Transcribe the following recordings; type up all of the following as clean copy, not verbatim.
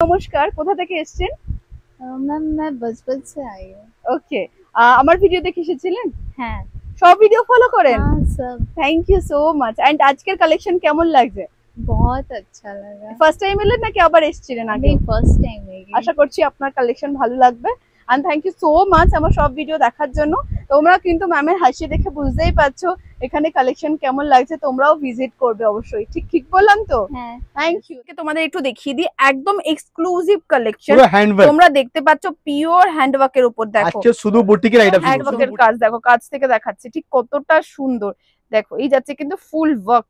নমস্কার, কোথা থেকে এসেছেন? मैम मैं बचपन से आई हूँ। ওকে, আমার ভিডিও দেখে এসেছিলেন? হ্যাঁ, সব ভিডিও ফলো করেন? हाँ सब। Thank you so much. And আজকের কালেকশন কেমন লাগছে? बहुत अच्छा लगा। ফার্স্ট টাইম এলেন নাকি আবার এসেছিলেন আগে? नहीं फर्स्ट टाइम है ये। আশা করছি আপনার কালেকশন ভালো লাগবে। And thank you so much আমার সব ভিডিও দেখার জন্য। তোমরা কিন্তু ম্যামের হাসি দেখে বুঝতেই পারছো এখানে কালেকশন কেমন লাগছে, তোমরাও ভিজিট করবে অবশ্যই। ঠিক ঠিক বললাম তো? হ্যাঁ। Thank you. তোমাদের একটু দেখিয়ে দিই, একদম এক্সক্লুসিভ কালেকশন। পুরো হ্যান্ডওয়ার্ক। তোমরা দেখতে পাচ্ছ পিওর হ্যান্ডওয়ার্কের উপর দেখো। আজকে শুধু বুটিকের আইটেম, হ্যান্ডওয়ার্কের কাজ দেখো, কাজ থেকে দেখাচ্ছি ঠিক কতটা সুন্দর। দেখো এই যাচ্ছে কিন্তু ফুল ওয়ার্ক,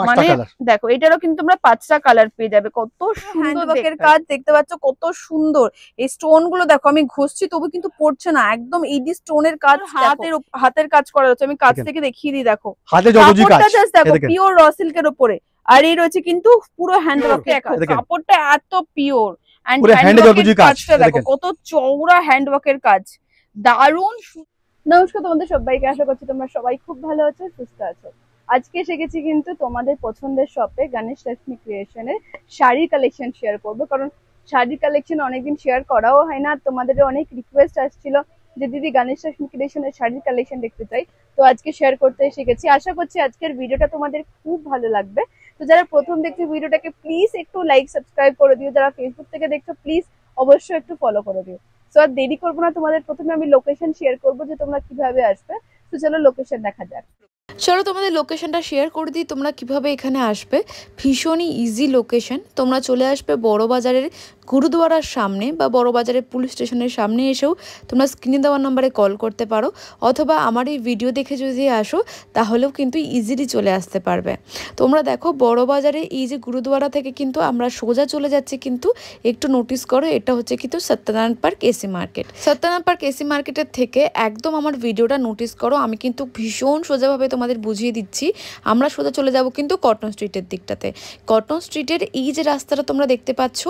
মানে দেখো এটারও কিন্তু তোমরা 5টা কালার পেয়ে যাবে। কত সুন্দর হ্যান্ডওয়ার্কের কাজ দেখতে পাচ্ছ, কত সুন্দর। এই স্টোন গুলো দেখো, আমি ঘষছি তবু কিন্তু পড়ছে না, একদম এইডি স্টোনের কাজ, হাতের কাজ করা হচ্ছে। আমি কাজ থেকে দেখিয়ে দিই, দেখো হাতে জর্জরি কাজ, দেখো পিওর র সিল্কের উপরে। আর এই রয়েছে কিন্তু পুরো হ্যান্ডওয়ার্কের কাজ, কাপড়টা এত পিওর। এন্ড হ্যান্ডওয়ার্কের কাজটা দেখো কত চওড়া হ্যান্ডওয়ার্কের কাজ, দারুণ। নমস্কার তোমাদের সবাইকে, আশা করছি তোমরা সবাই খুব ভালো আছো, সুস্থ আছো। আজকে এসে গেছি কিন্তু তোমাদের পছন্দের শপে, গণেশ লক্ষ্মী ক্রিয়েশনের শাড়ির কালেকশন শেয়ার করবো। কারণ শাড়ির কালেকশন অনেকদিন শেয়ার করাও হয় না, তোমাদের অনেক রিকোয়েস্ট আসছিল যে দিদি গণেশ লক্ষ্মী ক্রিয়েশনের শাড়ির কালেকশন দেখতে চাই, তো আজকে শেয়ার করতে এসে গেছি। আশা করছি আজকের ভিডিওটা তোমাদের খুব ভালো লাগবে। তো যারা প্রথম দেখছো ভিডিওটাকে প্লিজ একটু লাইক সাবস্ক্রাইব করে দিও, যারা ফেসবুক থেকে দেখছো প্লিজ অবশ্যই একটু ফলো করে দিও। সো আর দেরি করবো না, তোমাদের প্রথমে আমি লোকেশন শেয়ার করবো যে তোমরা কিভাবে আসবে। তো চলো লোকেশন দেখা যাক। চলো তোমাদের লোকেশনটা শেয়ার করে দিই, তোমরা কিভাবে এখানে আসবে। ভীষণই ইজি লোকেশন। তোমরা চলে আসবে বড় বাজারের গুরুদুয়ারার সামনে বা বড় বাজারের পুলিশ স্টেশনের সামনে এসেও তোমরা স্ক্রিনে দেওয়ার নম্বরে কল করতে পারো, অথবা আমার এই ভিডিও দেখে যদি আসো তাহলেও কিন্তু ইজিলি চলে আসতে পারবে। তোমরা দেখো বড় বাজারে এই যে গুরুদুয়ারা থেকে কিন্তু আমরা সোজা চলে যাচ্ছি, কিন্তু একটু নোটিস করো এটা হচ্ছে কিন্তু Satyanarayan park AC market. Satyanarayan park AC মার্কেটের থেকে একদম আমার ভিডিওটা নোটিস করো, আমি কিন্তু ভীষণ সোজাভাবে তোমাদের বুঝিয়ে দিচ্ছি। আমরা সোজা চলে যাব কিন্তু কটন স্ট্রিটের দিকটাতে। কটন স্ট্রিটের এই যে রাস্তাটা তোমরা দেখতে পাচ্ছ,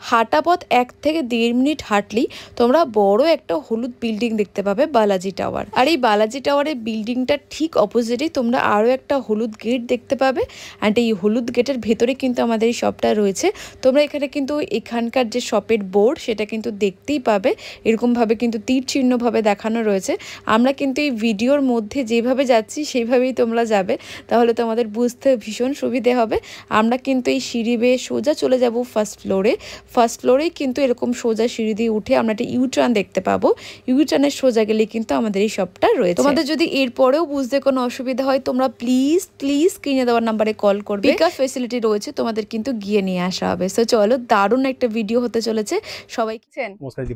হাঁটা পথ 1 থেকে 1.5 মিনিট হাঁটলেই তোমরা বড় একটা হলুদ বিল্ডিং দেখতে পাবে, বালাজি টাওয়ার। আর এই বালাজি টাওয়ারের বিল্ডিংটা ঠিক অপোজিটেই তোমরা আরও একটা হলুদ গেট দেখতে পাবে। অ্যান্ড এই হলুদ গেটের ভেতরে কিন্তু আমাদের এই শপটা রয়েছে। তোমরা এখানে কিন্তু এখানকার যে শপের বোর্ড সেটা কিন্তু দেখতেই পাবে, এরকমভাবে কিন্তু তীর চিহ্নভাবে দেখানো রয়েছে। আমরা কিন্তু এই ভিডিওর মধ্যে যেভাবে যাচ্ছি সেইভাবেই তোমরা যাবে, তাহলে তোমাদের বুঝতে ভীষণ সুবিধে হবে। আমরা কিন্তু এই সিঁড়ি বেয়ে সোজা চলে যাব ফার্স্ট ফ্লোরে। ফার্স্ট ফ্লোরেই কিন্তু এরকম সোজা সিঁড়ি দিয়ে উঠে আমরা একটা ইউটার্ন দেখতে পাবো। ইউটার্নের সোজা গেলে কিন্তু আমাদের এই শপটা রয়েছে। তোমাদের যদি এরপরেও বুঝতে কোনো অসুবিধা হয় তোমরা প্লিজ স্ক্রিনে দেওয়ার নাম্বারে কল করবে। পিকআপ ফেসিলিটি রয়েছে, তোমাদের কিন্তু গিয়ে নিয়ে আসা হবে। সো চলো, দারুণ একটা ভিডিও হতে চলেছে। সবাই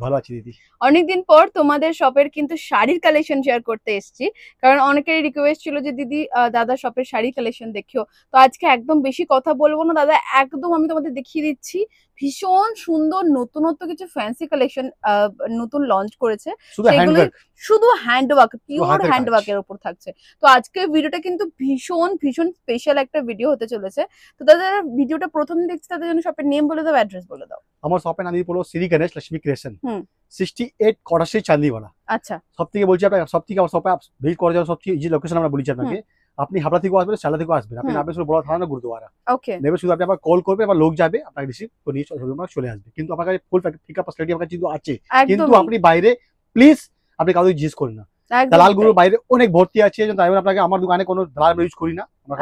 ভালো আছি দিদি। অনেকদিন পর তোমাদের শপের কিন্তু শাড়ির কালেকশন শেয়ার করতে এসেছি, কারণ অনেকেরই রিকোয়েস্ট ছিল যে দিদি দাদা শপের শাড়ি কালেকশন দেখিও। তো আজকে একদম বেশি কথা বলবো না দাদা, একদম আমি তোমাদের দেখিয়ে দিচ্ছি। ভীষণ সুন্দর নতুনত্ব কিছু ফ্যান্সি কালেকশন নতুন লঞ্চ করেছে, শুধু হ্যান্ডওয়ার্ক, পিওর হ্যান্ডওয়ার্কের উপর থাকছে। তো আজকের ভিডিওটা কিন্তু ভীষণ স্পেশাল একটা ভিডিও হতে চলেছে। তো দাদা ভিডিওটা প্রথম দেখছি তাদের জন্য শপের নেম বলে দাও, অ্যাড্রেস বলে দাও। আমার শপের নাম হলো শ্রী গণেশ লক্ষ্মী ক্রিয়েশন, 68 কটাশি চাঁদিওয়ালা। আচ্ছা, সবথেকে বলছি আপনাকে, সবথেকে আমার শপে ভিজিট করার জন্য সবচেয়ে ইজি লোকেশন আমরা বলেছি আপনাকে। আপনি হাবড়া থেকে আসবেন, শালা থেকে আসবেন, আপনি নামবেন শুধু বড় থানা গুরুদুয়ারা। ওকে, নেবে শুধু আপনি আবার কল করবে, আবার লোক যাবে আপনাকে রিসিভ করে নিয়ে চলে আসবে। কিন্তু আপনার কাছে ফুল পিকআপ ফ্যাসিলিটি আপনার কাছে কিন্তু আছে, কিন্তু আপনি বাইরে প্লিজ আপনি কাউকে জিজ্ঞেস করেন না। দালালগুলো বাইরে অনেক ভর্তি আছে, তাই আপনাকে আমার দোকানে কোনো দালাল ইউজ করি না আমরা,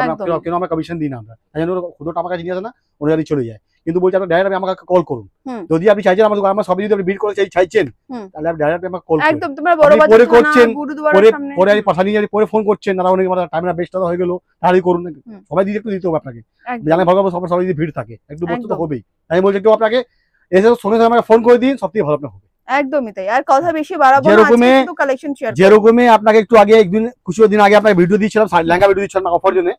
কেন আমরা কমিশন দিই না আমরা, তাই জন্য খুদটা আমার কাছে নিয়ে আসে না, ওনারা চলে যায়। কিন্তু বলছি আপনি ডাইরেক্ট আমাকে কল করুন, যদি আপনি চাইছেন আমার দোকান, আমার সবই যদি আপনি বিল করে চাইছেন তাহলে আপনি ডাইরেক্ট আমাকে কল করুন। একদম তোমরা বড় বাজার পরে করছেন, পরে সামনে পাশানি পরে ফোন করছেন, না অনেক আমার টাইমটা বেস্ট হয়ে গেল, তাহলেই করুন। সবাই দিতে একটু দিতে হবে আপনাকে, জানেন ভগবান সবাই যদি ভিড় থাকে একটু বলতে তো হবেই। আমি বলছি একটু আপনাকে এসে সঙ্গে সঙ্গে আমাকে ফোন করে দিন, সবথেকে ভালো আপনার হবে। একদমই তাই, আর কথা বেশি বাড়াবো না, আজকে শুধু কালেকশন শেয়ার করব। যেরকমই আপনাকে একটু আগে কিছু দিন আগে আপনাকে ভিডিও দিয়েছিলাম, লেহেঙ্গা ভিডিও দিয়েছিলাম অফার জন্য,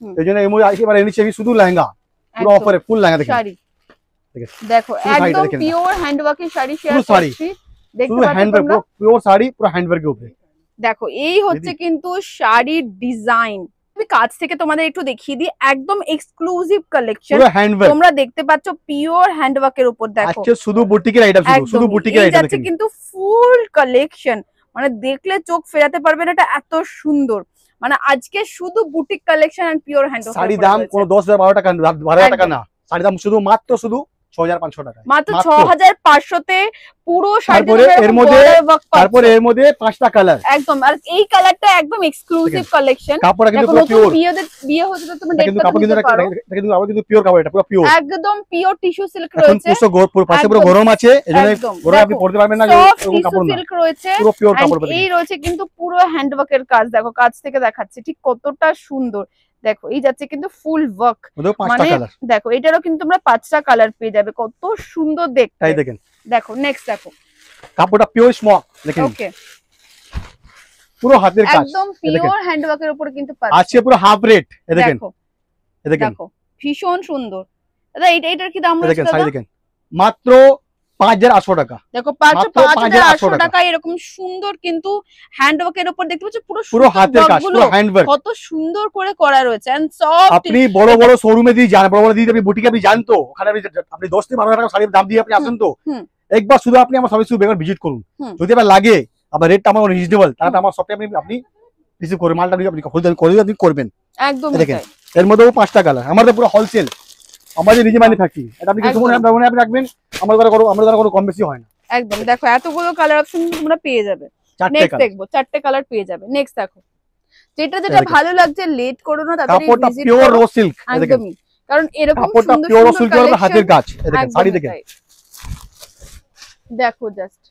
এই জন্য এবার এনেছি আমি শুধু লেহেঙ্গা, পুরো অফারে ফুল লেহেঙ্গা দেখেন। শাড়ি দেখো একদম পিওর হ্যান্ডওয়ার্কের শাড়ি শেয়ার করছি, দেখতে পাচ্ছ তোমরা, পিওর শাড়ি পুরো হ্যান্ডওয়ার্কের উপরে। দেখো এই হচ্ছে কিন্তু শাড়ির ডিজাইন। আমি কাছ থেকে তোমাদের একটু দেখিয়ে দিই, একদম এক্সক্লুসিভ কালেকশন তোমরা দেখতে পাচ্ছ, পিওর হ্যান্ডওয়ার্কের উপর দেখো। আজকে শুধু বুটিকের আইটেম, শুধু বুটিকের আইটেম আছে কিন্তু ফুল কালেকশন, মানে দেখলে চোখ ফেরাতে পারবে না, এটা এত সুন্দর। মানে আজকে শুধু boutique collection and pure handwork. Sari দাম কোনো 10,000 12 টাকা 12,000 টাকা না, শাড়ি দাম শুধু মাত্র শুধু 6500 টাকা, মাত্র 6500-তে পুরো শাড়ি। তারপরে এর মধ্যে 5টা কালার একদম, আর এই কালারটা একদম এক্সক্লুসিভ কালেকশন। কাপড়টা কিন্তু পুরো পিওর, বিয়ে হচ্ছে তো তুমি কিন্তু কাপড় কিন্তু আবার কিন্তু পিওর কাপড়, এটা পুরো পিওর, একদম পিওর টিস্যু সিল্ক রয়েছে। পুরো পাশে পুরো গরম আছে, এজন্য গরমে আপনি পরতে পারবেন না, এরকম কাপড় না, সিল্ক রয়েছে পুরো পিওর কাপড়। এই রয়েছে কিন্তু পুরো হ্যান্ডওয়ার্কের কাজ, দেখো কাজ থেকে দেখাচ্ছে ঠিক কতটা সুন্দর। দেখো এই যাচ্ছে কিন্তু ফুল ওয়ার্ক, মানে দেখো এটারও কিন্তু তোমরা 5টা কালার পেয়ে যাবে, কত সুন্দর দেখতে। তাই দেখেন, দেখো নেক্সট দেখো কাপড়টা পিওর স্মক দেখেন, ওকে পুরো হাতের কাজ, একদম পিওর হ্যান্ডওয়ার্কের উপরে কিন্তু পাচ্ছেন। আছে পুরো হাফ রেট, এই দেখেন, এই দেখেন, দেখো ভীষণ সুন্দর। দাদা এটার কি দাম রয়েছে দাদা? দেখেন মাত্র 5800 টাকা। দেখো 5800 টাকা এরকম সুন্দর কিন্তু হ্যান্ডওয়ার্কের উপর দেখতে পাচ্ছ, পুরো হাতের কাজ, পুরো হ্যান্ডওয়ার্ক, কত সুন্দর করে করা রয়েছে। এন্ড সফট, আপনি বড় বড় শোরুমে দিয়ে যান, বড় বড় দিয়ে আপনি বুটিকে আপনি জান তো, ওখানে আপনি 10 থেকে 12 টাকা শাড়ির দাম দিয়ে আপনি আসেন তো, একবার শুধু আপনি আমার সবাই শুধু বেকার ভিজিট করুন, যদি আবার লাগে আবার রেটটা আমার রিজনেবল, তাহলে আমার সবটা আপনি রিসিভ করে মালটা আপনি আপনি করবেন। একদম দেখেন এর মধ্যেও 5টা কালার, আমাদের পুরো হোলসেল, আমাদের নিজে ম্যানুফ্যাকচারিং, এটা আপনি কিছু মনে আপনি রাখবেন, আমাদের দ্বারা কোনো কম বেশি হয় না। একদম দেখো এতগুলো কালার অপশন তোমরা পেয়ে যাবে। নেক্সট দেখবো 4টে কালার পেয়ে যাবে। নেক্সট দেখো যেটা ভালো লাগছে, লেট করো না, তাড়াতাড়ি কাপড়টা পিওর র সিল্ক, একদমই, কারণ এরকম কাপড়টা পিওর র সিল্ক এর হাতের কাজ, দেখেন শাড়ি দেখেন, দেখো জাস্ট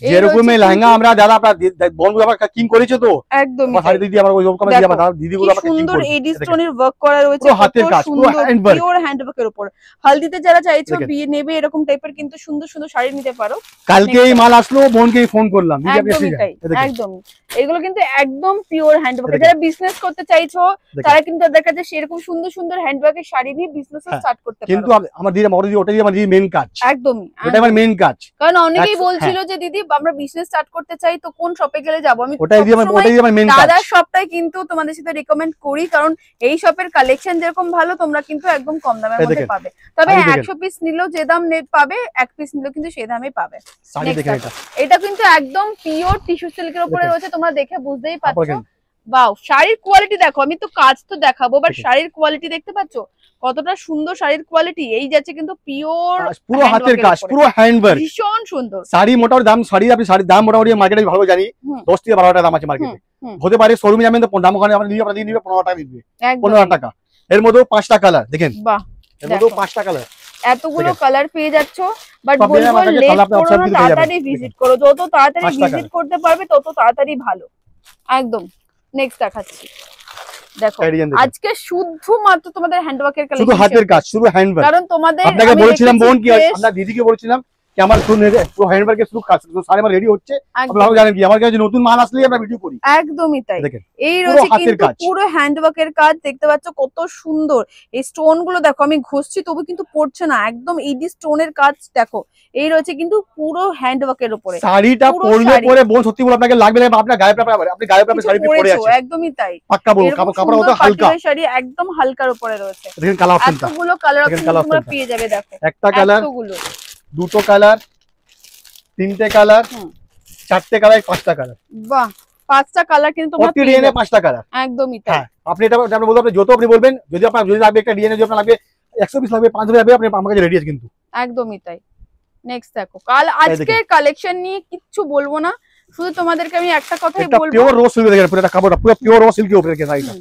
যেরকম লেহেঙ্গা আমরা দাদা আপনার বন্ধু আবার কিং করেছে তো, একদম শাড়ি দিদি আমার ওই রকম দিয়ে আমার দাদা দিদিগুলো আমাকে কিং করেছে, সুন্দর এডি স্টোনের ওয়ার্ক করা রয়েছে, পুরো হাতের কাজ, পুরো হ্যান্ডওয়ার্ক, পিওর হ্যান্ডওয়ার্কের উপর। হলদিতে যারা চাইছো বিয়ে নেবে এরকম টাইপের কিন্তু সুন্দর সুন্দর শাড়ি নিতে পারো। কালকে এই মাল আসলো, বোনকে ফোন করলাম, একদম এগুলো কিন্তু একদম পিওর হ্যান্ডওয়ার্ক। যারা বিজনেস করতে চাইছো তারা কিন্তু তাদের কাছে সেরকম সুন্দর সুন্দর হ্যান্ডওয়ার্কের শাড়ি নিয়ে বিজনেস স্টার্ট করতে পারো। কিন্তু আমার দিদি ওটাই আমার দিদি মেইন কাজ, একদমই ওটা আমার মেইন কাজ। কারণ অনেকেই বলছিল যে দিদি আমরা বিজনেস স্টার্ট করতে চাই, তো কোন শপে গেলে যাব? আমি ওটাই আমার মেইন কাজ, দাদার শপটাই কিন্তু তোমাদের সাথে রিকমেন্ড করি, কারণ এই শপের কালেকশন যেরকম ভালো, তোমরা কিন্তু একদম কম দামের মধ্যে পাবে। তবে 100 পিস নিলেও যে দাম পাবে, 1 পিস নিলেও কিন্তু সেই দামেই পাবে। এটা কিন্তু একদম পিওর টিস্যু সিল্কের উপরে রয়েছে, তোমরা দেখে বুঝতেই পারছো। বাও, শাড়ির কোয়ালিটি দেখো, আমি তো কাজ তো দেখাবো, বাট শাড়ির কোয়ালিটি দেখতে পাচ্ছো কতটা সুন্দর শাড়ির কোয়ালিটি। এই যাচ্ছে কিন্তু পিওর পুরো হাতের কাজ, পুরো হ্যান্ডওয়ার্ক, ভীষণ সুন্দর। শাড়ি মোটামুটি দাম, শাড়ির দাম মোটামুটি মার্কেটে ভালো জানি 10 থেকে 12 টাকা দাম আছে মার্কেটে, হতে পারে শোরুমে যাবেন তো দাম ওখানে আপনি নিবে 15 টাকা দিবে, 15 টাকা। এর মধ্যে 5টা কালার দেখেন, বাহ, এর মধ্যে 5টা কালার, এতগুলো কালার পেয়ে যাচ্ছ। বাট বলবো লেট করো না, তাড়াতাড়ি ভিজিট করো, যত তাড়াতাড়ি ভিজিট করতে পারবে তত তাড়াতাড়ি ভালো। একদম নেক্সট দেখাচ্ছি, দেখো আজকে শুধুমাত্র তোমাদের হ্যান্ডওয়ার্কের কালেকশন, শুধু হাতের কাজ, শুধু হ্যান্ডওয়ার্ক। কারণ তোমাদের আপনাকে বলেছিলাম বোন কি, আমরা দিদিকে বলেছিলাম কি আমার পুরো হ্যান্ডওয়ার্কের শুধু কাজ, শাড়ি আমার রেডি হচ্ছে, আপনারা জানেন কি আমার কাছে নতুন মাল আসলেই আমরা ভিডিও করি। একদমই তাই, এই রয়েছে কিন্তু পুরো হ্যান্ডওয়ার্কের কাজ, দেখতে পাচ্ছ কত সুন্দর। এই স্টোন গুলো দেখো, আমি ঘষছি তবু কিন্তু পড়ছে না, একদম ইডি স্টোনের কাজ দেখো। এই রয়েছে কিন্তু পুরো হ্যান্ডওয়ার্কের উপরে। শাড়িটা পরলে পরে বোন সত্যি বলে আপনাকে লাগবে না, আপনার গায়ে আপনি গায়ে শাড়ি পরে আছেন, একদমই তাই, পাক্কা বল, কাপড় অত হালকা, শাড়ি একদম হালকার উপরে রয়েছে। দেখেন কালার অপশনটা, এতগুলো কালার অপশন তোমরা পেয়ে যাবে, দেখো একটা কালার, দুটো কালার, 3টে কালার, 4টে কালার, 5টা কালার। বাহ, 5টা কালার কিন্তু তোমরা পেয়ে যাবে, 5টা কালার, একদমই তাই। আপনি এটা আপনি বলতে আপনি যত আপনি বলবেন, যদি লাগবে একটা ডিএনএ, যদি আপনার লাগবে 100 পিস লাগবে, 500 লাগবে, আপনি আমার কাছে রেডি আছে কিন্তু। একদমই তাই। নেক্সট দেখো, আজকের কালেকশন নিয়ে কিচ্ছু বলবো না, শুধু তোমাদেরকে আমি একটা কথাই বলবো, পিওর র সিল্ক দেখেন, পুরো কাপড়টা পুরো পিওর র সিল্কের উপরে দেখেন, শাড়িটা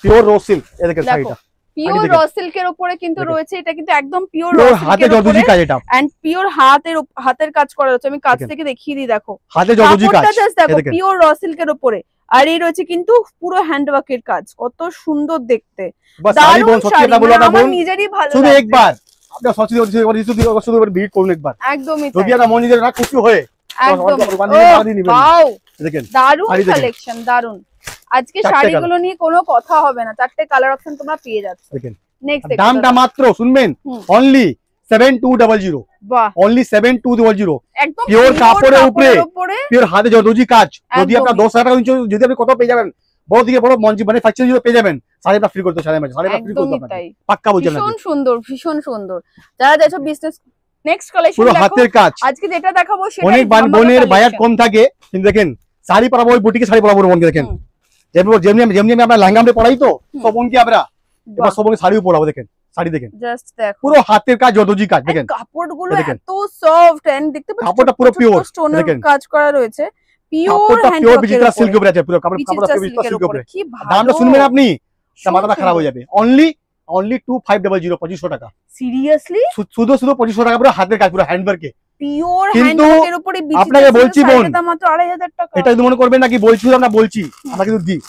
পিওর র সিল্ক, এই দেখেন শাড়িটা পিওর র সিল্কের উপরে কিন্তু রয়েছে, এটা কিন্তু একদম পিওর হাতে জর্জরি কাজ, এটা এন্ড পিওর হাতের কাজ করা রয়েছে। আমি কাজ থেকে দেখিয়ে দিই, দেখো হাতে জর্জরি কাজ, দেখো পিওর র সিল্কের উপরে। আর এই রয়েছে কিন্তু পুরো হ্যান্ডওয়ার্কের কাজ, কত সুন্দর দেখতে। দারুণ শাড়ি, আমার নিজেরই ভালো লাগে। শুধু একবার আপনারা শুধু ভিড় করুন একবার, একদমই যদি আপনার মন নিজের না খুশি হয়ে একদম। ওয়াও, দেখেন দারুণ কালেকশন, দারুণ। আজকে শাড়িগুলো নিয়ে কোনো কথা হবে না, 4টে কালার অপশন তোমরা পেয়ে যাচ্ছ। দেখেন নেক্সট দামটা মাত্র শুনবেন, অনলি 7200, বাহ, অনলি 7200, একদম পিওর কাপড়ের উপরে, পিওর হাতে জর্জরি কাজ। যদি আপনার 10,000 টাকা যদি আপনি কত পেয়ে যাবেন, বড় দিকে বড় মঞ্জি মানে ফ্যাক্টরি যদি পেয়ে যাবেন, শাড়িটা ফ্রি করতে, শাড়িটা ফ্রি করতে আপনাকে পাক্কা বলছেন। ভীষণ সুন্দর, ভীষণ সুন্দর। যারা যাচ্ছ বিজনেস, নেক্সট কালেকশন পুরো হাতের কাজ। আজকে যেটা দেখাবো সেটা অনেক বোনের বায়াত কম থাকে, কিন্তু দেখেন শাড়ি পরাবো, ওই বুটিকে শাড়ি পরাবো বোনকে, দেখেন যেমনি আমরা লেহেঙ্গা আমরা পরাই তো সব বোনকে আমরা এবার সব বোনকে শাড়িও পরাবো, দেখেন শাড়ি দেখেন, জাস্ট দেখো পুরো হাতের কাজ, জর্দজি কাজ দেখেন, কাপড়গুলো এত সফট এন্ড দেখতে পাচ্ছ কাপড়টা পুরো পিওর স্টোনের কাজ করা রয়েছে, পিওর কাপড়টা হ্যান্ড পিওর ওয়ার্কের বিচিত্রা উপরে, সিল্কের উপরে আছে, পুরো কাপড়টা বিচিত্রা পিওর বিচিত্রা সিল্কের সিল্কের উপরে। উপরে। কি ভালো, দামটা শুনবেন আপনি, মাথা খারাপ সুন্দর। হয়ে যাবে। অনলি 2500, 2500 টাকা, সিরিয়াসলি শুধু 2500 টাকা, পুরো হাতের কাজ, পুরো হ্যান্ডওয়ার্কে। পিওর কিন্তু হ্যান্ড ওয়ার্কের উপরে বিচিত্রা আপনাকে বলছি বোন, দাম মাত্র 2500 টাকা। এটা যদি মনে করবেন না কি বলছি আমরা বলছি, আমরা কিন্তু দিই।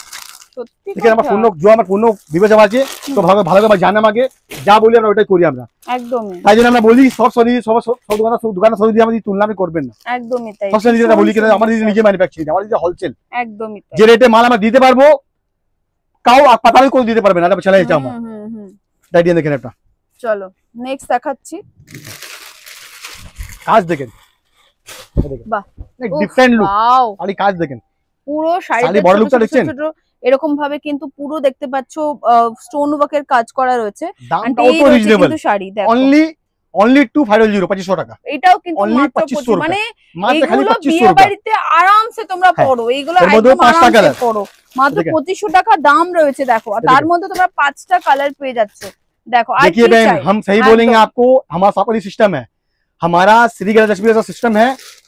সত্যি ঠিক আছে, আমার পূর্ণ আমার পূর্ণ বিবেচনা আছে, তো ভালো জানে আমাকে, যা বলি আমরা ওটাই করি আমরা। একদমই তাই জন্য আমরা বলি সব দোকানের সঙ্গে দিয়ে আমাদের তুলনা করবেন না। একদমই তাই, সব নিজেরা বলি কিনা আমাদের নিজে ম্যানুফ্যাকচারিং, আমাদের নিজে হোলসেল, একদমই তাই। যে রেটে মাল আমরা দিতে পারবো কাউ পাতালি করে দিতে পারবে না, এটা চ্যালেঞ্জ এটা আমার। তাই দিয়ে দেখেন একটা, চলো নেক্সট দেখাচ্ছি। কাজ দেখেন, বাহ, ডিফারেন্ট লুক, ওয়াও, খালি কাজ দেখেন, পুরো শাড়িতে শাড়ি বড় লুকটা দেখছেন, ছোট এরকম ভাবে কিন্তু পুরো দেখতে পাচ্ছো স্টোন ওয়ার্কের কাজ করা রয়েছে। দামটা অত রিজনেবল, শাড়ি দেখো অনলি 2500, 2500 টাকা, এটাও কিন্তু Only মাত্র 2500 মানে মাত্র খালি এইগুলো 2500 বিয়ে টাকা। বাড়িতে আরামসে তোমরা হ্যাঁ, পরো, এইগুলো এর মধ্যেও একদম 5টা আরামসে কালার পরো, মাত্র দেখেন। 2500 টাকা দাম রয়েছে। দেখো আর তার মধ্যে তোমরা 5টা কালার পেয়ে যাচ্ছ। দেখো আর देखिए কি बहन, চাই, हम सही बोलेंगे आपको, हमारा सापरी सिस्टम है, हमारा श्री गणेश का सिस्टम है,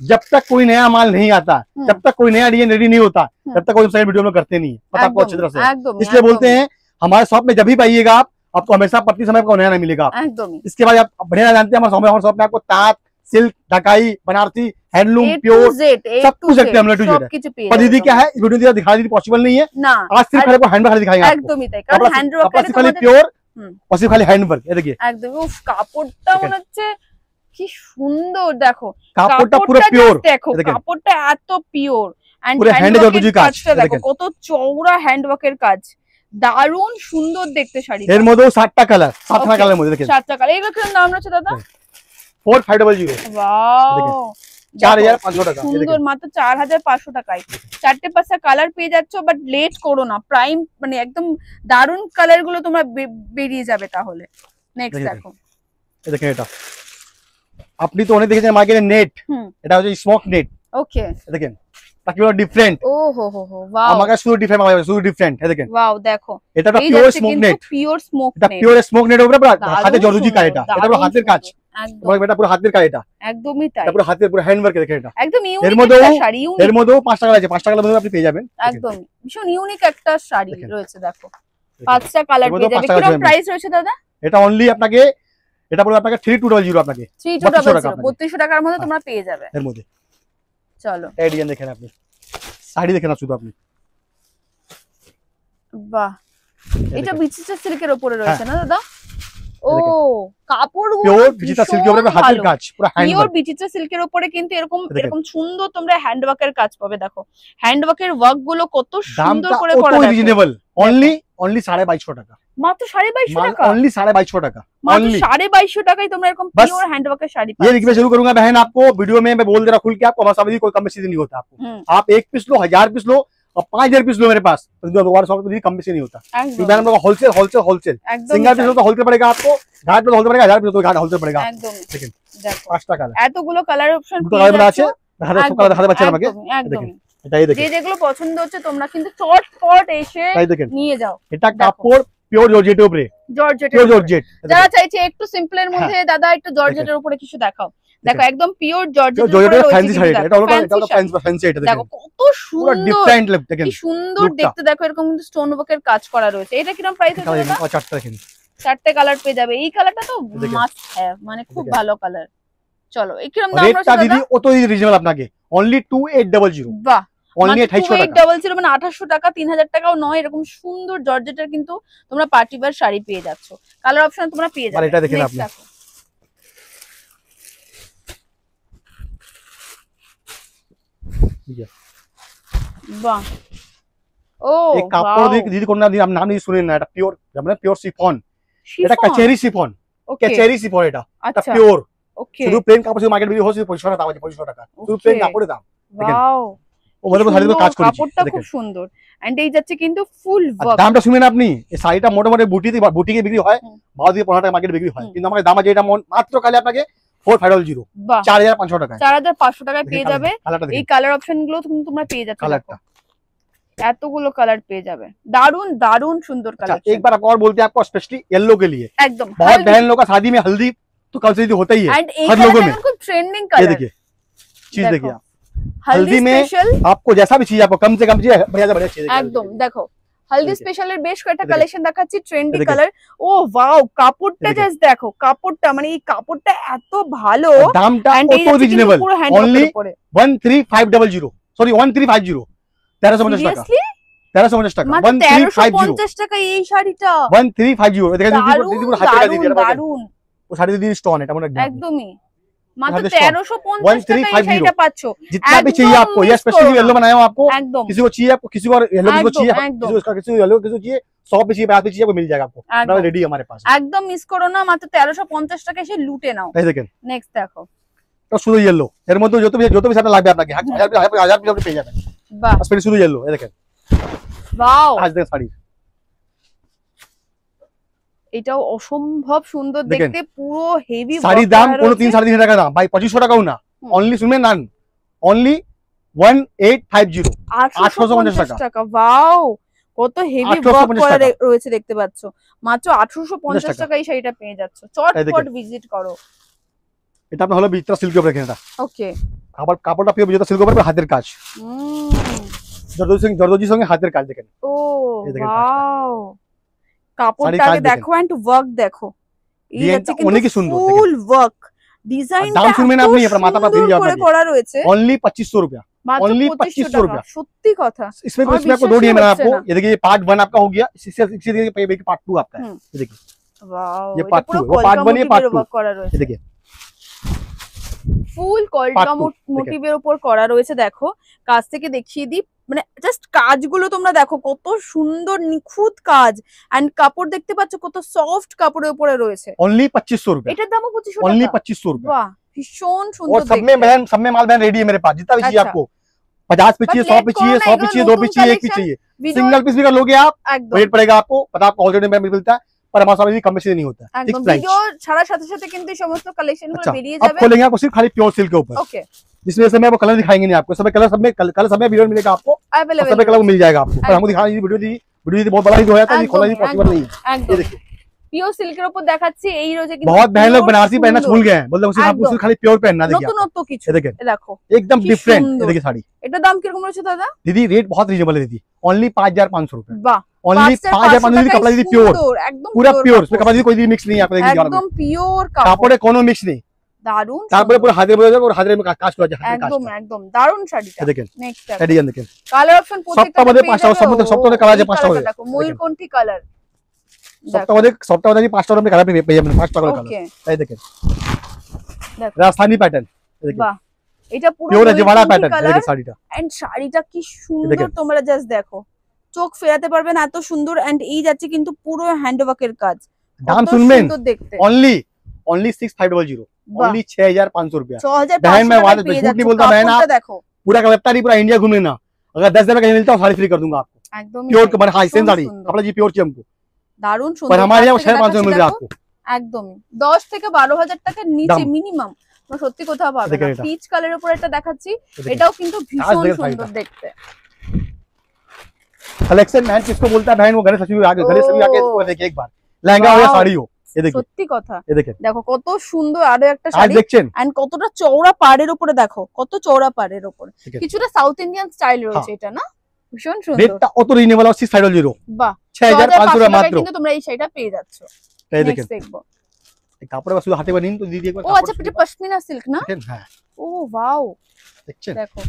जब तक कोई नया माल नहीं आता, जब तक कोई नया डिजाइन रेडी नहीं होता, तब तक कोई साइड वीडियो में करते नहीं है, पता आपको अच्छी तरह से। इसलिए बोलते हैं हमारे शॉप में जब भी पाइएगा आप, आपको हमेशा प्रति समय आपको नया मिलेगा। इसके बाद आप बढ़िया जानते हैं हमारे शॉप में आपको तांत, सिल्क, ढकाई, बनारसी, हैंडलूम, प्योर सब कुछ रखते हैं हम, टू जेड। पर दीदी क्या है, इस वीडियो में दिखाना दीदी पॉसिबल नहीं है, आज सिर्फ खाली हैंडवर्क खाली दिखाएंगे आपको, একদমই তাই, কারণ হ্যান্ডওয়ার্ক खाली प्योर और सिर्फ खाली हैंडवर्क। ये देखिए একদম, উফ কাপড়টা মনে হচ্ছে কি সুন্দর, দেখো কাপড়টা পুরো পিওর, দেখো কাপড়টা এত পিওর এন্ড পুরো হ্যান্ডে জর্দজি কাজ, দেখো কত চওড়া হ্যান্ডওয়ার্কের কাজ, দারুণ সুন্দর দেখতে শাড়ি। এর মধ্যেও 7টা কালার, 7টা কালারের মধ্যে দেখেন, 7টা কালার। এগুলো কিরকম দাম রয়েছে দাদা? 4500, ওয়াও, 4500 টাকা, সুন্দর, মাত্র 4500 টাকায় 4টে 5টা কালার পেয়ে যাচ্ছ। বাট লেট করো না, প্রাইম মানে একদম দারুণ কালার গুলো তোমরা বেরিয়ে যাবে তাহলে। নেক্সট দেখো, এই দেখেন, এটা আপনি তো অনেক দেখেছেন মার্কেটে নেট, এটা হচ্ছে স্মোক নেট। ওকে, দেখেন তাকিও ডিফারেন্ট, ও হো হো হো, ওয়াও, আমাকে শুধু ডিফারেন্ট, আমাকে শুধু ডিফারেন্ট। এই দেখেন, ওয়াও, দেখো এটা তো pure smoke net, pure smoke এটা নেট, পিওর স্মোক নেট উপরে হাতে জর্দজি কাজ, এটা পুরো হাতের কাজ, একদম এটা পুরো হাতের কাজ, এটা একদমই তাই, এটা পুরো হাতের পুরো হ্যান্ডওয়ার্ক। দেখেন এটা একদম এর ইউনিক মধ্যেও একটা শাড়ি, এর মধ্যেও 5টা কালার আছে, 5টা কালার মধ্যে আপনি পেয়ে যাবেন, একদম ভীষণ ইউনিক একটা শাড়ি দেখেন। রয়েছে। দেখো 5টা কালার এর মধ্যেও পেয়ে যাবে। 5টা কিরকম কালার প্রাইস রয়েছে দাদা? এটা অনলি আপনাকে, এটা পড়বে আপনাকে 3200 আপনাকে, 3200 টাকার মধ্যে তোমরা পেয়ে যাবে। এর মধ্যে চলো এই ডিজাইন দেখেন, আপনি শাড়ি দেখেন না শুধু আপনি, বাহ, এটা বিচিত্রা সিল্কের উপরে রয়েছে না দাদা? ও কাপড় পিওর বিচিত্রা সিল্কের উপরে হাতের কাজ, পুরো পিওর হ্যান্ডওয়ার্ক। বিচিত্রা সিল্কের উপরে কিন্তু এরকম সুন্দর তোমরা হ্যান্ডওয়ার্কের কাজ পাবে। দেখো হ্যান্ডওয়ার্কের ওয়ার্ক গুলো কত সুন্দর করে করা, দামটা রিজনেবল, অনলি 2250 টাকা, মাত্র 2250 টাকা, অনলি 2250 টাকা, मात्र 2250 টাকায় তোমরা এরকম পিওর হ্যান্ডওয়ার্কের শাড়ি ये পাচ্ছ। रिक्वेस्ट जरूर करूंगा बहन, आपको वीडियो में मैं बोल दे रहा खुल के, आपको हमारे साथ कोई कम बेसी नहीं होता आपको, आप 1 पीस लो, 1000 पीस लो और 5000 पीस लो मेरे पास, तो हमारे शॉप में कम बेसी नहीं होता, क्योंकि हम लोग wholesale wholesale wholesale, single piece लो तो होलसेल पड़ेगा आपको, 1000 पीस होलसेल पड़ेगा, 1000 पीस तो होलसेल पड़ेगा। একদম দেখেন দেখো 5টা কালার, এতগুলো কালার অপশন দুটো কালার আছে, দেখাতে পাচ্ছেন আমাকে, একদম এটাই দেখেন, যে যেগুলো পছন্দ হচ্ছে তোমরা কিন্তু চটপট এসে তাই দেখেন নিয়ে যাও। এটা কাপড় পিওর জর্জেটের উপরে, পিওর জর্জেট, যারা চাইছে একটু সিম্পলের মধ্যে দাদা একটু জর্জেটের উপরে কিছু দেখাও, দেখো একদম পিওর জর্জেটের উপরে জর্জেটের রয়েছে ফ্যান্সি শাড়ি, কিন্তু এটা হলো fancy শাড়ি। ফ্যান্সি, এটা দেখো দেখেন কত পুরো সুন্দর, ডিফারেন্ট লুক, দেখেন কি সুন্দর লুকটা। দেখতে। দেখো এরকম কিন্তু স্টোন ওয়ার্কের কাজ করা রয়েছে। এটা কিরকম প্রাইস আছে দাদা? 4টা দেখেন, 4টে কালার পেয়ে যাবে। এই কালারটা তো দেখেন। মাস্ট হ্যাভ, মানে খুব দেখেন। ভালো কালার। চলো এই কিরকম দাম রেটটা রয়েছে দিদি দাদা? অত রিজনেবল আপনাকে, অনলি 2800, বাহ, অনলি 2800 টাকা, 2800 মানে 2800 টাকা, 3000 টাকাও নয়। এরকম সুন্দর জর্জেটের কিন্তু তোমরা পার্টি ওয়্যার শাড়ি পেয়ে যাচ্ছ। কালার অপশন তোমরা পেয়ে যাবে। আর এটা দেখেন Next আপনি। দেখো। বাহ, ও এই কাপড় দিদি কোন নাম নিয়ে শুনেন না, এটা পিওর, মানে পিওর শিফন, এটা কাচেরি শিফন, কাচেরি শিফন, এটা আচ্ছা পিওর, ওকে, শুধু প্লেন কাপড় শুধু মার্কেট বিক্রি হচ্ছে 2500 টাকা, 2500 টাকা শুধু প্লেন কাপড়ের দাম। দেখেন ওয়াও, ও বলে শাড়িতে কাজ করেছি, কাপড়টা খুব দেখেন সুন্দর এন্ড এই যাচ্ছে কিন্তু ফুল আর ওয়ার্ক। দামটা শুনেন আপনি, এই শাড়িটা মোটামুটি বুটিকে বিক্রি হয় 12 থেকে 15 টাকা মার্কেট বিক্রি হয়, কিন্তু আমাদের দাম আছে এটা মাত্র খালি আপনাকে 4500, বাহ, 4500 টাকা, 4500 টাকায় পেয়ে যাবে। কালারটা এই দেখেন, কালার অপশন গুলো তোমরা পেয়ে যাচ্ছ। কালারটা এতগুলো কালার পেয়ে যাবে, দারুন দারুন সুন্দর কালার। एक बार और बोलते हैं आपको स्पेशली येलो के लिए, एकदम बहुत बहन लोग का शादी में हल्दी तो कंपलसरी होता ही है हर लोगों में। खूब ट्रेंडिंग ये कलर, देखिए चीज देखिए आप, हल्दी में स्पेशल आपको जैसा भी चाहिए, आपको कम से कम चाहिए बढ़िया से बढ़िया चाहिए একদম। দেখো হলদি देखिए। স্পেশালের বেশ কয়েকটা देखिए। কালেকশন দেখাচ্ছি, ট্রেন্ডি देखिए। কালার। ও ওয়াও, কাপড়টা देखिए। জাস্ট দেখো, কাপড়টা মানে এই কাপড়টা এত ভালো, দামটা and এই অত যাচ্ছে কিন্তু রিজনেবল, পুরো হ্যান্ড only উপরে। 13500 সরি 1350 1350 টাকা, Seriously? 1350 টাকা, মাত্র 1350 1350 টাকা এই শাড়িটা, 1350 দেখেন দারুন দিদি পুরো হাতে কাজ দিয়ে দারুন দিয়েছে, দারুন, वो साड़ी दीदी स्टोन है टमाटर एकदम একদমই মাত্র হাতে stone। 1350 টাকা এই 1350 শাড়িটা পাচ্ছো। जितना भी चाहिए एकदम आपको, ये miss स्पेशली करो ना। येलो बनाया हूं आपको, একদম किसी को चाहिए आपको, किसी को येलो किसी को एकदम, चाहिए, एकदम। किसी को इसका किसी को येलो किसी को चाहिए, 100 पे चाहिए 50 पे चाहिए, आपको मिल जाएगा आपको, একদম रेडी हमारे पास। একদम মিস করো না, মাত্র 1350 টাকা এসে লুটে নাও। এই দেখেন নেক্সট দেখো, তো শুধু ইয়েলো, এর মধ্যে যত भी সাথে লাগবে আপনাকে 1000 আপনি পেয়ে যাবেন, বাহ বাস শুধু ইয়েলো। এই দেখেন ওয়াও, আজ দেখেন শাড়ি, এটাও অসম্ভব সুন্দর দেখেন। দেখতে, পুরো হেভি শাড়ির দাম কোনো 3-3.5 টাকা না ভাই, 2500 টাকাও না, অনলি শুনবেন না, অনলি 1850 850 টাকা। ওয়াও, কত হেভি 850 ওয়ার্ক করা টাকা। রয়েছে দেখতে পাচ্ছ, মাত্র 850 টাকা এই শাড়িটা পেয়ে যাচ্ছ। চটপট ভিজিট করো। এটা আপনার হলো বিচিত্রা সিল্কের উপরে কেনাটা, ওকে, আবার কাপড়টা পিওর বিচিত্রা সিল্কের উপরে হাতের কাজ, জর্দজির সঙ্গে হাতের কাজ দেখেন। ও এই দেখেন ওয়াও, শাড়ির কাপড়টা কাজ আগে দেখেন। দেখো এন্ড ওয়ার্ক দেখো, এই ডিজাইনটা হচ্ছে কিন্তু অনেকই সুন্দর, দেখেন। ফুল ওয়ার্ক, ডিজাইনটা দাম শুনবেন আপনি, আপনার মাথা পা ফিরে যাবে করে আপনাকে। করা রয়েছে, ओनली 2500 रुपया, মাত্র only 2500 2500 টাকা। সত্যি কথা, इसमें और इसमें आपको विश्वास 2 ही डीएम है होता है आपको, ना। ये देखिए ये पार्ट 1 आपका हो गया, इसी देखिए पार्ट 2 आपका है, ये देखिए ওয়াও, ये এটা part পুরো two, वो part one, ये part two। ওয়ার্ক করা রয়েছে, ये देखिए ফুল কলকা Part two, মোটিভের উপর করা রয়েছে। দেখো কাছ থেকে দেখিয়ে দিই, মানে জাস্ট কাজগুলো তোমরা দেখো, কত সুন্দর নিখুঁত কাজ, এন্ড কাপড় দেখতে পাচ্ছ কত সফট কাপড়ের উপরে রয়েছে। ओनली 2500 रुपया, এটার দামও 2500 ओनली টাকা। 2500 रुपया। বাহ, ভীষণ और সুন্দর सब में দেখতে। बहन, सब में माल बहन रेडी है मेरे पास, जितना भी चाहिए अच्छा। आपको, 50 पे But चाहिए, let 100 पे करो चाहिए, ना, 100 पे एगो चाहिए, 2 पे नतून चाहिए, 1 पे collection, चाहिए, ভিডিও सिंगल पीस भी कर लोगे आप, একদম रेट पड़ेगा आपको पता, आपको ऑलरेडी में मिलता है, पर हमारे साथ कम से नहीं होता है, একদম फिक्स प्राइस। ভিডিও ছাড়ার সাথে সাথে কিন্তু এই সমস্ত কালেকশন গুলো अच्छा, বেরিয়ে अब যাবে। खोलेंगे आपको सिर्फ खाली प्योर सिल्क के ऊपर, ওকে, जिसमें से मैं आपको कलर दिखाएंगे नहीं आपको, सब कलर सब में कलर सब में वीडियो मिलेगा आपको, सब अवेलेबल में कलर मिल जाएगा आपको, पर हमको दिखाना, वीडियो बहुत बड़ा ही हो जाता है, खोलना ही पॉसिबल नहीं है। ये একদম देखिए পিওর সিল্কের উপর দেখাচ্ছি, এই রোজে কিন্তু बहुत बहन लोग pure बनारसी पहनना সুন্দর, भूल गए हैं, बोलते हैं सिर्फ आपको एकदम। सिर्फ खाली प्योर पहनना, देखिए आप। নতুনত্ব কিছু। ये देखिए এ দেখো एकदम কি डिफरेंट, সুন্দর। ये देखिए साड़ी এটার দাম কিরকম রয়েছে দাদা? दीदी रेट बहुत रीजनेबल है दीदी, ओनली 5500 रुपए, বাহ, ओनली 5500 दीदी, कपड़ा दीदी प्योर, একদম पूरा प्योर, কাপড়। इसमें कपड़ा दीदी कोई दीदी मिक्स नहीं है आपको, देखिए একদম পিওর কাপড়, কাপড়ে কোনো মিক্স নেই, দারুন তারপরে সুন্দর। পুরো হাতের মধ্যে পুরো হাতের में কাজ করা আছে, হাতের একদম কাজটা। একদম দারুন শাড়িটা। ये देखिए নেক্সট ये डिजाइन देखिए, কালার অপশন সবটা মধ্যে পাঁচটা, সবটা কালার আছে পাঁচটা মধ্যে। দেখো ময়ূরকণ্ঠী কালার, সবটা মধ্যে 5টা আপনি কালার পেয়ে যাবেন, 5টা কালার। ওকে এই দেখেন দেখো রাজস্থানী প্যাটার্ন, এই দেখেন বাহ, এটা পুরো পিওর अजवाड़ा প্যাটার্ন, এই কালার, দেখেন শাড়িটা, এন্ড শাড়িটা কি সুন্দর, দেখেন। তোমরা জাস্ট দেখো, চোখ ফেরাতে পারবেন এত সুন্দর, এন্ড এই যাচ্ছে কিন্তু পুরো হ্যান্ডওয়ার্কের কাজ, দাম কত শুনবেন, সুন্দর দেখতে। ओनली 6500, বাহ, ओनली 6500 रुपया। 6500 बहन, मैं টাকায় वादा পেয়ে झूठ नहीं যাচ্ছ। बोलता बहन, কাপড়টা দেখো पूरा का वेबसाइट पूरा इंडिया घूमने ना, अगर 10 दिन में कहीं मिलता है साड़ी फ्री कर दूंगा आपको, একদম प्योर के हाई सेम भीषण साड़ी, सुंदर। कपड़ा जी प्योर चाहिए हमको, দারুন पर সুন্দর। हमारे यहाँ কাছ থেকে 550 में मिल रहा है দেখাচ্ছি आपको। দেখো, একদমই 10 থেকে 12000 টাকার নিচে দাম। মিনিমাম সত্যি কোথাও পাবে দেখেন না। এটা। পিচ কালারের উপর একটা দেখাচ্ছি, देखिए এটাও কিন্তু ভীষণ দেখেন সুন্দর শাড়িটা। দেখতে। कलेक्शन मैन किसको बोलता है बहन, वो गणेश सचिव आगे, गणेश सचिव आके इसको देखिए एक बार, लहंगा हो या वाओ। साड़ी हो, ये देखिए সত্যি কথা, ये देखिए দেখো কত সুন্দর আরো একটা आज শাড়ি, देखছেন, এন্ড কতটা চওড়া পাড়ের উপরে দেখো, কত চওড়া পাড়ের উপরে, ঠিক আছে। কিছুটা সাউথ ইন্ডিয়ান স্টাইল রয়েছে হ্যাঁ। এটা না, ভীষণ সুন্দর। रेटটা অত রিজনেবল আছে, 6500, বাহ, 6500 টাকায় মাত্র, কিন্তু তোমরা এই শাড়িটা পেয়ে যাচ্ছ। এই নেক্সট দেখেন দেখবো, কাপড়ে শুধু হাতে বানিয়ে তো দিদি একবার ও আচ্ছা এটা পশমিনা সিল্ক না, দেখেন, হ্যাঁ ও ওয়াও দেখছেন দেখো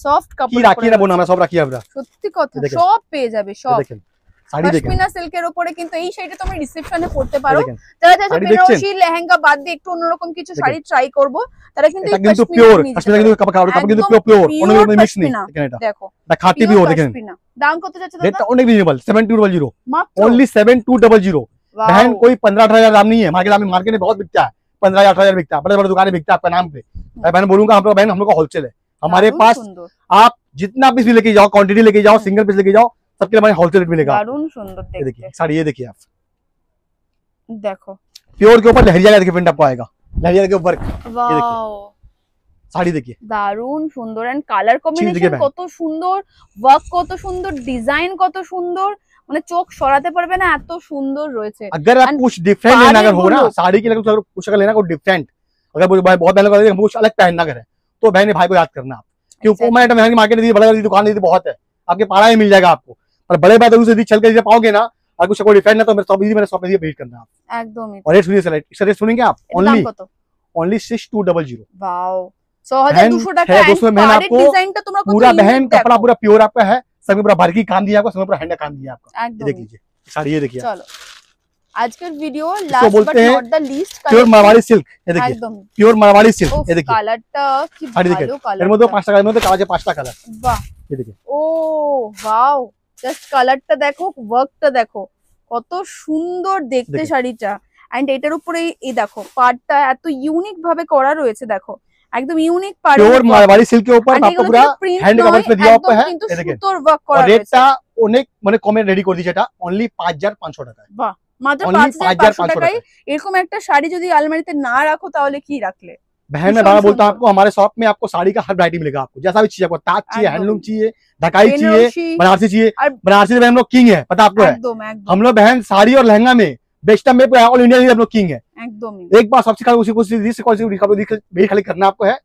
সফট কি কাপড় রাখি না বোন, আমরা সব রাখি, আমরা সত্যি কথা, দেখেন। সব পেয়ে যাবে সব। দেখেন শাড়ি দেখেন, পশমিনা সিল্কের উপরে কিন্তু এই শাড়িটা তুমি রিসেপশনে পড়তে এই পারো। দেখেন যারা যারা শাড়ি বেনারসি লেহেঙ্গা বাদ দিয়ে একটু অন্যরকম কিছু দেখেন। শাড়ি ট্রাই করব, তারা কিন্তু এটা এই কিন্তু পশমিনা পিওর, নিয়ে যেতে কাশ্মীর কিন্তু পারে। কাপড় কিন্তু একদম পিওর, কোনো pure মিক্স নেই, পশমিনা। দেখেন এটা দেখো এটা খাঁটি pure পিওর, দেখেন পশমিনা। দাম কত যাচ্ছে দাদা? रेट অনেক রিজনেবল, 7200, মাত্র ओनली 7200। वाओ। बहन कोई 15-18 दाम नहीं है, मार्केट में बहुत बिकता है, 15-18 बिकता है, बड़े बड़े दुकानें बिकता है आपका नाम पे। मैं बहन बोलूंगा हम लोग, बहन हम लोग का होलसेल है, हमारे দারুণ पास সুন্দর, आप जितना पीस भी लेके जाओ, क्वांटिटी लेके जाओ, सिंगल पीस लेके जाओ, सबके लिए हमारे होलसेल रेट मिलेगा। দারুণ সুন্দর ये দেখতে। देखिए साड़ी, ये देखिए आप দেখো प्योर के ऊपर लहरिया का देखिए प्रिंट आपको आएगा, लहरिया के ऊपर वाओ, साड़ी देखिए দারুন সুন্দর এন্ড কালার দেখে কম্বিনেশন ভাই। কত সুন্দর, ওয়ার্ক কত সুন্দর, ডিজাইন কত সুন্দর, মানে চোখ সরাতে পারবে না এত সুন্দর রয়েছে। अगर आप And कुछ डिफरेंट लेना अगर हो ना बारीक साड़ी के लिए कुछ अगर लेना को डिफरेंट अगर भाई बहुत पहले कुछ अलग पहनना करे तो बहन भाई को याद करना आप क्योंकि Exactly. मैं महंगी मार्केट दी बड़ा दुकान दी बहुत है आपके पारा ही मिल जाएगा आपको पर बड़े बात दूसरे चल के पाओगे ना अगर कुछ कोई डिफरेंट ना तो मेरे सब मेरे शॉप में भेज करना आप একদমই। और रेट सुनिए सर रेट सुनेंगे आप এটার দাম ओनली কত? ओनली 6200 वाओ 6200 টাকা। है दोस्तों, मैंने পাড়ের आपको ডিজাইনটা তোমরা কত पूरा unique बहन দেখো। कपड़ा पूरा प्योर आपका है सब में पूरा बारीकी काम दिया आपको सब में पूरा हैंड का काम दिया आपका ये देख একদমই। लीजिए साड़ी ये देखिए চলো আজকের ভিডিও লাস্ট বাট बोलते हैं not the least pure Marwari silk ये देखिए একদম। प्योर मारवाड़ी सिल्क ও ये देखिए কালারটা কি শাড়ি দেখে। ভালো এর মধ্যে কালার। 5টা কালার মধ্যে কাজ আছে 5টা কালার বাহ ये देखिए ও ওয়াও জাস্ট কালারটা দেখো, ওয়ার্কটা দেখো কত সুন্দর দেখতে দেখো। শাড়িটা। এন্ড এটার উপরে এই দেখো পাড়টা এত ইউনিক ভাবে করা রয়েছে, দেখো একদম ইউনিক পাড়। प्योर मारवाड़ी सिल्क के ऊपर आपको पूरा हैंड का वर्क दिया हुआ है কিন্তু ये देखिए সুতোর ওয়ার্ক করা और রয়েছে। रेटটা অনেক মানে কমে রেডি করে দিয়েছে এটা অনলি 5500 টাকায় বাহ মাত্র only 5500 5500 টাকায় টাকায় এরকম একটা শাড়ি যদি আলমারিতে না রাখো তাহলে কি রাখলে। बहन मैं भीषण बार बोलता हूँ सुंदर। आपको हमारे शॉप में आपको साड़ी का हर वैरायटी मिलेगा आपको जैसा भी चाहिए आपको ताज चाहिए एकदम। हैंडलूम चाहिए ढकाई चाहिए বেনারসি बनारसी चाहिए और- बनारसी में हम लोग किंग है पता आपको है একদম একদম हम लोग बहन साड़ी और लहंगा में बेस्टम में ऑल इंडिया में हम लोग किंग है একদমই। एक बार सबसे खाली करना आपको है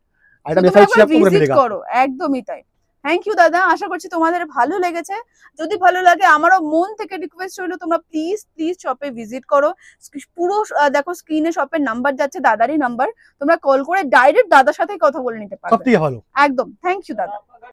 आइटम শুধু जैसा भी चाहिए একবার आपको पूरा visit मिलेगा করো, একদমই তাই। থ্যাংক ইউ দাদা, আশা করছি তোমাদের ভালো লেগেছে। যদি ভালো লাগে আমারও মন থেকে রিকোয়েস্ট রইলো তোমরা প্লিজ প্লিজ শপে ভিজিট করো। পুরো দেখো স্ক্রিনে শপের নাম্বার যাচ্ছে, দাদারই নাম্বার, তোমরা কল করে ডাইরেক্ট দাদার সাথে কথা বলে নিতে পারবে। सब ठीक है একদম। থ্যাংক ইউ দাদা।